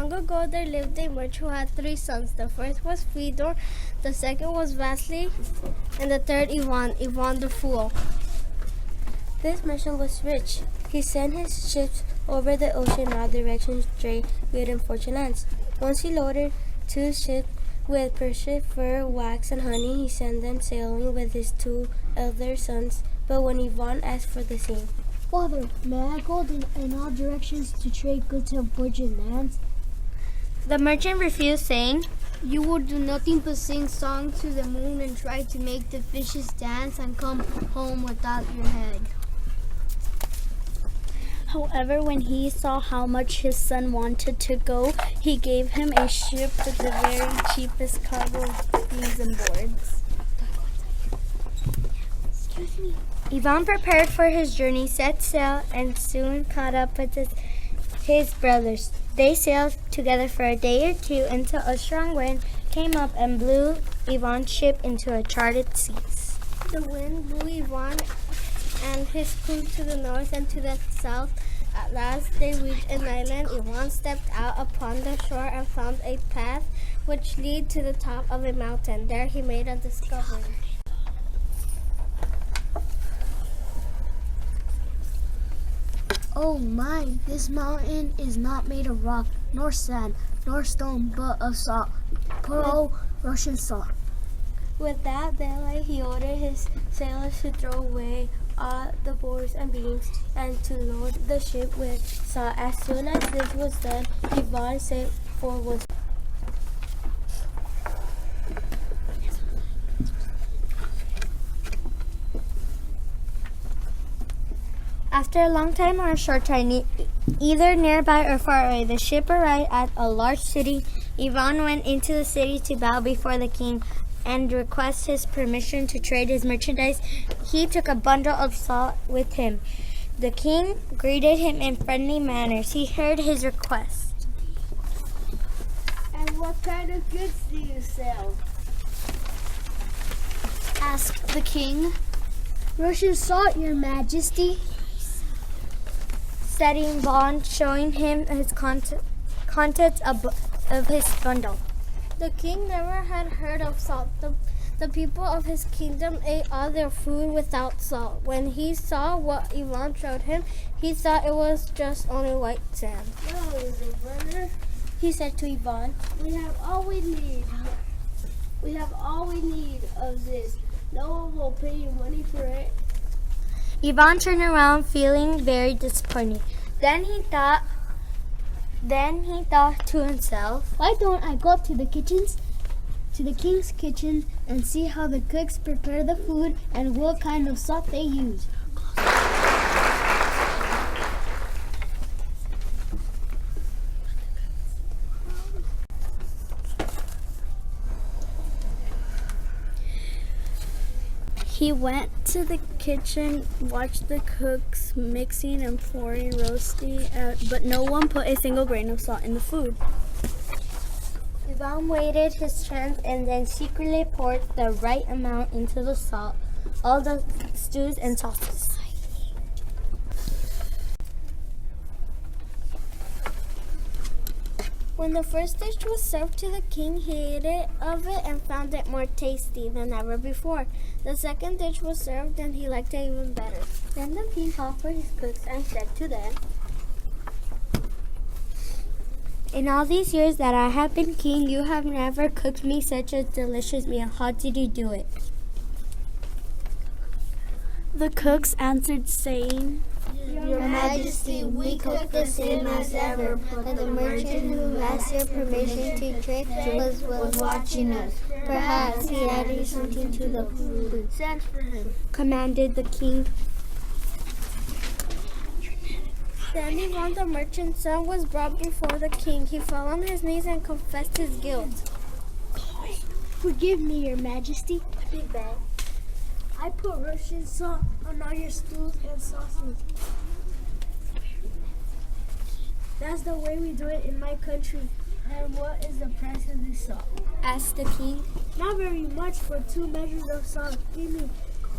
Long ago there lived a merchant who had 3 sons. The first was Fedor, the second was Vasily, and the third Ivan the Fool. This merchant was rich. He sent his ships over the ocean in all directions to trade good and fortune lands. Once he loaded 2 ships with Persian fur, wax, and honey. He sent them sailing with his 2 elder sons. But when Ivan asked for the same, Father, may I go in all directions to trade goods and fortune lands? the merchant refused, saying, You will do nothing but sing songs to the moon and try to make the fishes dance and come home without your head. However, when he saw how much his son wanted to go, he gave him a ship with the very cheapest cargo of bees and boards. Excuse me. Ivan prepared for his journey, set sail, and soon caught up with his brothers. They sailed together for a day or 2 until a strong wind came up and blew Ivan's ship into uncharted seas. The wind blew Ivan and his crew to the north and to the south. At last they reached an island. Ivan stepped out upon the shore and found a path which led to the top of a mountain. There he made a discovery. Oh my, this mountain is not made of rock, nor sand, nor stone, but of salt. Poor old Russian salt. With that valet, he ordered his sailors to throw away all the boards and beams and to load the ship with salt. As soon as this was done, Ivan set forward. After a long time or a short time, either nearby or far away, the ship arrived at a large city. Ivan went into the city to bow before the king and request his permission to trade his merchandise. He took a bundle of salt with him. The king greeted him in friendly manners. He heard his request. And what kind of goods do you sell? Asked the king. Russian salt, your majesty. Said Ivan, showing him his contents of his bundle. The king never had heard of salt. The people of his kingdom ate all their food without salt. When he saw what Ivan showed him, he thought it was just only white sand. Well, little brother, He said to Ivan, we have all we need. We have all we need of this. No one will pay you money for it. Ivan turned around feeling very disappointed. Then he thought to himself, Why don't I go to the king's kitchen and see how the cooks prepare the food and what kind of salt they use? He went to the kitchen, watched the cooks mixing and pouring, roasting, but no one put a single grain of salt in the food. Ivan waited his chance and then secretly poured the right amount into the salt, all the stews and sauces. When the first dish was served to the king, he ate of it and found it more tasty than ever before. The second dish was served and he liked it even better. Then the king called for his cooks and said to them, In all these years that I have been king, you have never cooked me such a delicious meal. How did you do it? The cooks answered, saying, Your Majesty, we cook the same as ever, but the merchant who asked your permission to trade was watching us. Perhaps he added something to the food. Send for him, commanded the king. Then Ivan the merchant's son was brought before the king. He fell on his knees and confessed his guilt. Forgive me, your Majesty. I beg. I put Russian salt on all your stews and sauces. That's the way we do it in my country. And what is the price of this salt? Asked the king. Not very much for 2 measures of salt. Give me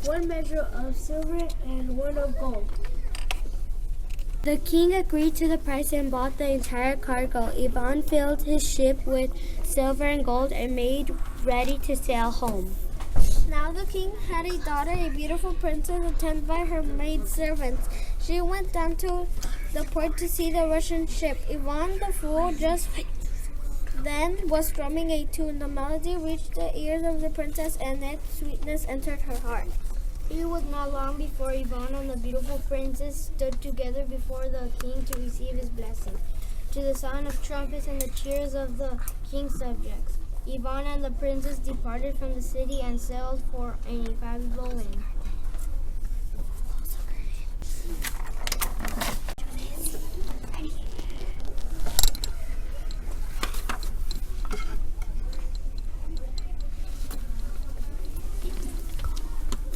1 measure of silver and 1 of gold. The king agreed to the price and bought the entire cargo. Ivan filled his ship with silver and gold and made ready to sail home. Now the king had a daughter, a beautiful princess, attended by her maid servants. She went down to the port to see the Russian ship. Ivan the fool just then was strumming a tune. The melody reached the ears of the princess, and its sweetness entered her heart. It was not long before Ivan and the beautiful princess stood together before the king to receive his blessing. To the sound of trumpets and the cheers of the king's subjects, Ivan and the princess departed from the city and sailed for a favorable wind.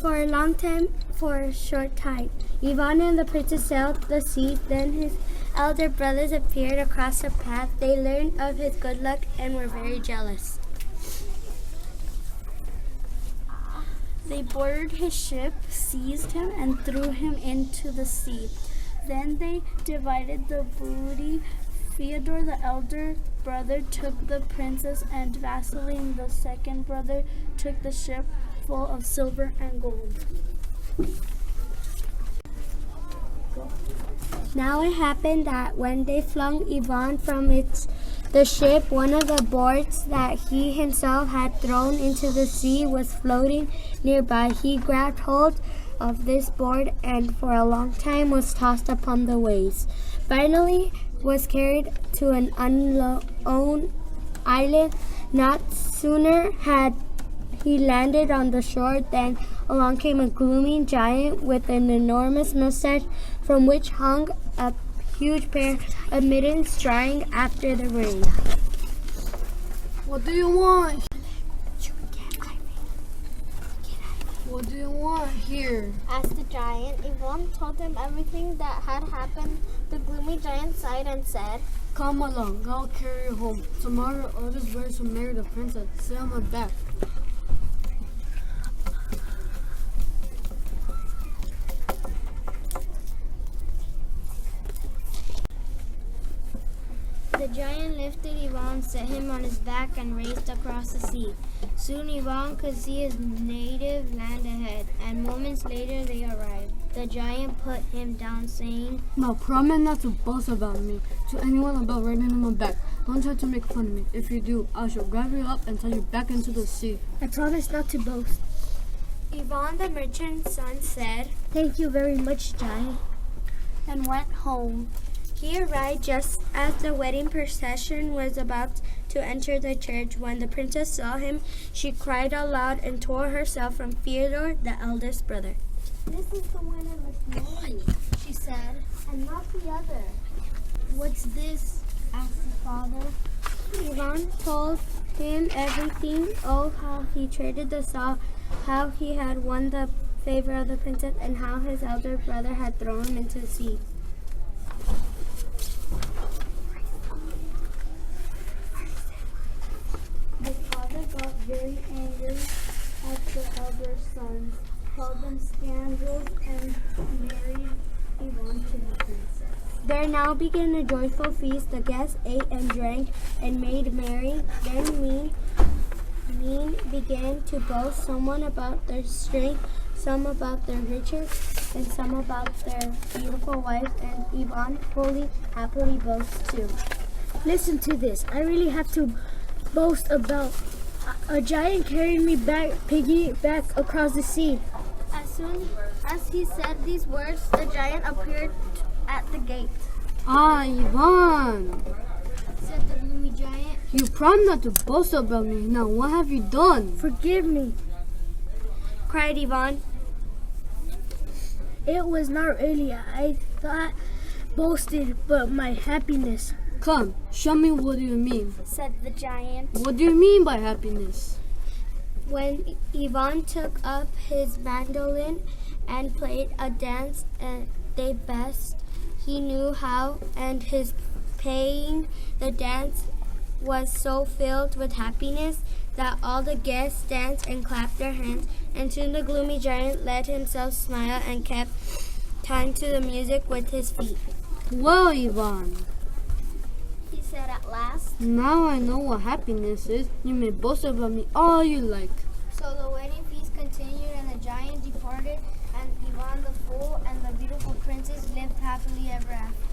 For a long time, for a short time, Ivan and the princess sailed the sea. Then his elder brothers appeared across the path. They learned of his good luck and were very jealous. They boarded his ship, seized him, and threw him into the sea. Then they divided the booty. Fyodor, the elder brother, took the princess, and Vasily, the second brother, took the ship full of silver and gold. Now it happened that when they flung Ivan from the ship, one of the boards that he himself had thrown into the sea was floating nearby. He grabbed hold of this board and for a long time was tossed upon the waves. Finally was carried to an unknown island. Not sooner had he landed on the shore than along came a gloomy giant with an enormous mustache from which hung a huge pair of mittens drying after the rain. What do you want? What do you want here? Asked the giant. Ivan told him everything that had happened. The gloomy giant sighed and said, Come along, I'll carry you home. Tomorrow others brothers will marry the princess. Sit on my back. The giant lifted Ivan, set him on his back, and raced across the sea. Soon Ivan could see his native land ahead, and moments later they arrived. The giant put him down, saying, Now promise not to boast about me to anyone about riding on my back. Don't try to make fun of me. If you do, I shall grab you up and throw you back into the sea. I promise not to boast. Ivan the merchant's son said, Thank you very much, giant, And went home. He arrived just as the wedding procession was about to enter the church. When the princess saw him, she cried aloud and tore herself from Fyodor, the eldest brother. This is the one I must marry, she said, and not the other. What's this? Asked his father. Ivan told him everything, how he traded the saw, how he had won the favor of the princess, and how his elder brother had thrown him into the sea. The father got very angry at the elder sons, called them scoundrels, and married Ivan to the princess. There now began a joyful feast. The guests ate and drank and made merry. Then mean began to boast, someone about their strength, some about their riches, and some about their beautiful wives, and Ivan fully happily boasts too. Listen to this. I really have to boast about a giant carrying me back across the sea. As soon as he said these words, the giant appeared at the gate. Ah, Ivan! Said the gloomy giant. You promised not to boast about me. Now what have you done? Forgive me. Cried Ivan. It was not really, I thought, boasted, but my happiness. Come, show me what you mean. Said the giant. What do you mean by happiness? When Ivan took up his mandolin and played a dance they best he knew how, and his playing the dance was so filled with happiness that all the guests danced and clapped their hands, and soon the gloomy giant let himself smile and kept time to the music with his feet. Well, Ivan, he said at last. now I know what happiness is. You may boast about me all you like. So the wedding feast continued, and the giant departed, and Ivan the Fool and the beautiful princess lived happily ever after.